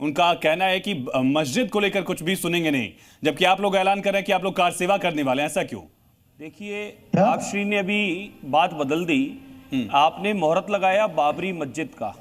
उनका कहना है कि मस्जिद को लेकर कुछ भी सुनेंगे नहीं, जबकि आप लोग ऐलान कर रहे हैं कि आप लोग कार सेवा करने वाले हैं, ऐसा क्यों? देखिए, आप श्री ने अभी बात बदल दी। आपने मुहूर्त लगाया बाबरी मस्जिद का।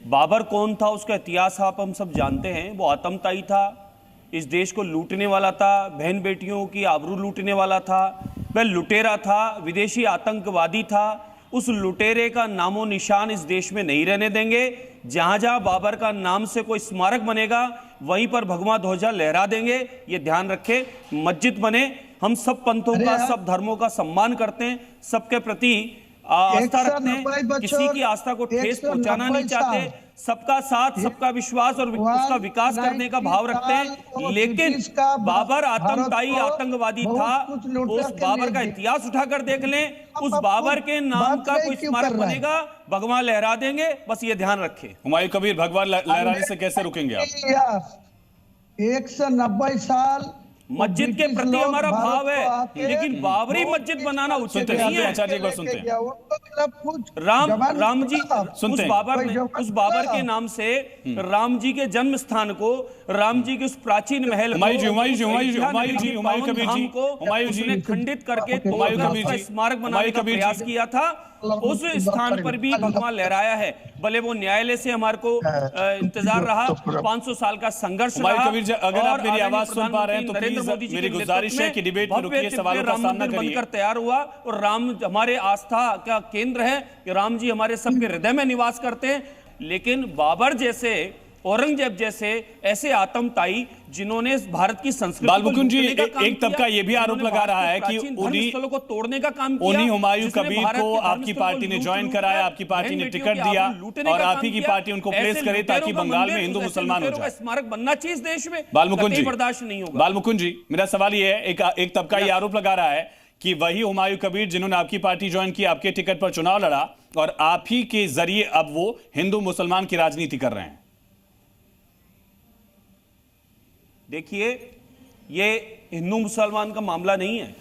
बाबर कौन था, उसका इतिहास हम सब जानते हैं। वो आतंकवादी था, इस देश को लूटने वाला था, बहन बेटियों की आबरू लूटने वाला था, वह लुटेरा था, विदेशी आतंकवादी था। उस लुटेरे का नामो निशान इस देश में नहीं रहने देंगे। जहां जहां बाबर का नाम से कोई स्मारक बनेगा वहीं पर भगवा ध्वजा लहरा देंगे। ये ध्यान रखें। मस्जिद बने, हम सब पंथों का, सब धर्मों का सम्मान करते हैं, सबके प्रति आस्था रखते हैं, किसी की आस्था को ठेस पहुंचाना नहीं चाहते। सबका साथ, सबका विश्वास और उसका विकास करने का भाव रखते हैं। लेकिन बाबर आतंकवादी, आतंकवादी था। उस बाबर का इतिहास उठाकर देख लें, उस बाबर के नाम का कोई स्मारक बनेगा, भगवान लहरा देंगे। बस ये ध्यान रखें। हुमायूं कबीर भगवान लहराने से कैसे रुकेंगे आप? 190 साल मस्जिद के प्रति हमारा भाव है, लेकिन बाबरी मस्जिद बनाना उचित नहीं है। आचार्य एक बार सुनते हैं। राम जी, उस बाबर के नाम से राम जी के जन्म स्थान को, राम जी के उस प्राचीन महल को खंडित करके स्मारक बनाने का प्रयास किया था। उस स्थान पर भी भगवान लहराया है। भले वो न्यायालय से हमारे को इंतजार रहा, 500 साल का संघर्ष रहा। अगर आप मेरी आवाज सुन पा रहे हैं तो प्लीज मेरी गुजारिश है कि डिबेट में रुकिए, सवालों का सामना करिए। बनकर तैयार हुआ और राम हमारे आस्था का केंद्र है कि राम जी हमारे सबके हृदय में निवास करते हैं। लेकिन बाबर जैसे, औरंगजेब जैसे ऐसे आतंकवादी जिन्होंने भारत की संस्कृति बालमुकुंद जी, एक तबका ये भी आरोप लगा रहा है कि उन्हीं को तोड़ने का काम किया, उन्हीं हुमायूं कबीर को आपकी पार्टी ने ज्वाइन कराया, आपकी पार्टी ने टिकट दिया और आप ही की पार्टी उनको प्लेस करे ताकि बंगाल में हिंदू मुसलमान हो जाए। स्मारक बनना चाहिए इस देश में, बालमुकुंद जी बर्दाश्त नहीं होगा। बालमुकुंद जी, मेरा सवाल ये है, एक तबका ये आरोप लगा रहा है कि वही हुमायूं कबीर जिन्होंने आपकी पार्टी ज्वाइन की, आपके टिकट पर चुनाव लड़ा और आप ही के जरिए अब वो हिंदू मुसलमान की राजनीति कर रहे हैं। देखिए, ये हिंदू मुसलमान का मामला नहीं है।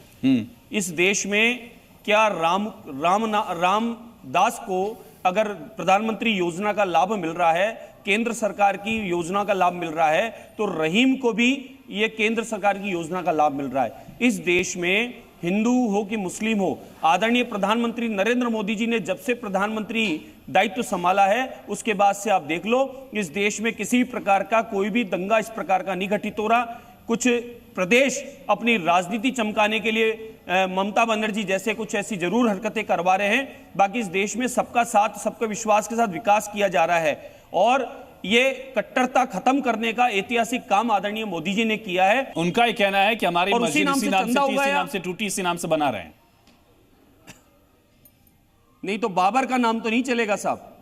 इस देश में क्या रामदास को अगर प्रधानमंत्री योजना का लाभ मिल रहा है, केंद्र सरकार की योजना का लाभ मिल रहा है, तो रहीम को भी ये केंद्र सरकार की योजना का लाभ मिल रहा है। इस देश में हिंदू हो कि मुस्लिम हो, आदरणीय प्रधानमंत्री नरेंद्र मोदी जी ने जब से प्रधानमंत्री दायित्व संभाला है उसके बाद से आप देख लो, इस देश में किसी प्रकार का कोई भी दंगा इस प्रकार का नहीं घटित हो रहा। कुछ प्रदेश अपनी राजनीति चमकाने के लिए ममता बनर्जी जैसे कुछ ऐसी जरूर हरकतें करवा रहे हैं। बाकी इस देश में सबका साथ, सबका विश्वास के साथ विकास किया जा रहा है और ये कट्टरता खत्म करने का ऐतिहासिक काम आदरणीय मोदी जी ने किया है। उनका ये कहना है कि हमारी मस्जिद इसी नाम से टूटी, इसी नाम से बना रहे हैं। नहीं तो बाबर का नाम तो नहीं चलेगा साहब।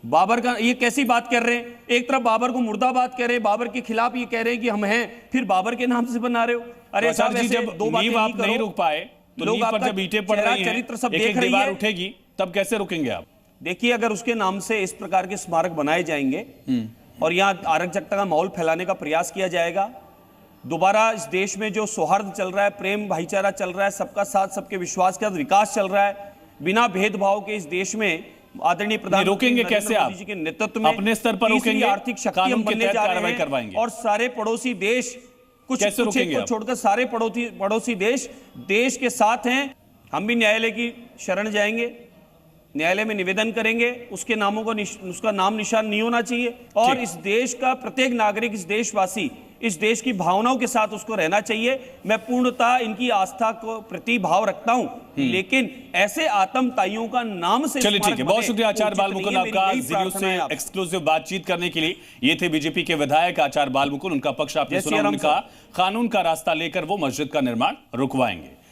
बाबर का, ये कैसी बात कर रहे हैं? एक तरफ बाबर को मुर्दाबाद कह रहे हैं, बाबर के खिलाफ ये कह रहे हैं कि हम हैं, फिर बाबर के नाम से बना रहे हो। अरे साहब, जब दो बातें आप नहीं रुक पाए तो लोग पर जब ईंटें पड़ रही हैं, चरित्र सब एक दीवार उठेगी, तब कैसे रुकेंगे आप? देखिए, अगर उसके नाम से इस प्रकार के स्मारक बनाए जाएंगे और यहाँ अराजकता का माहौल फैलाने का प्रयास किया जाएगा, दोबारा इस देश में जो सौहार्द चल रहा है, प्रेम भाईचारा चल रहा है, सबका साथ, सबके विश्वास के साथ विकास चल रहा है, बिना भेदभाव के इस देश में आदरणीय प्रधानमंत्री रोकेंगे कैसे आप? मोदी जी के नेतृत्व में अपने स्तर पर रोकेंगे, आर्थिक शक्ति हम बनने जा रहे हैं करवाएंगे और सारे पड़ोसी देश, कुछ को छोड़कर सारे पड़ोसी देश के साथ हैं। हम भी न्यायालय की शरण जाएंगे, न्यायालय में निवेदन करेंगे, उसके नामों का उसका नाम निशान नहीं होना चाहिए और इस देश का प्रत्येक नागरिक, इस देशवासी, इस देश की भावनाओं के साथ उसको रहना चाहिए। मैं पूर्णतः इनकी आस्था को प्रति भाव रखता हूं, लेकिन ऐसे आतंकवादियों का नाम से। चलिए ठीक है, बहुत शुक्रिया आचार्य बालमुकुंद आपका ज़ीरो से एक्सक्लूसिव बातचीत करने के लिए। ये थे बीजेपी के विधायक आचार्य बालमुकुंद, उनका पक्ष आपने सुना। उन्होंने कहा कानून का रास्ता लेकर वो मस्जिद का निर्माण रुकवाएंगे।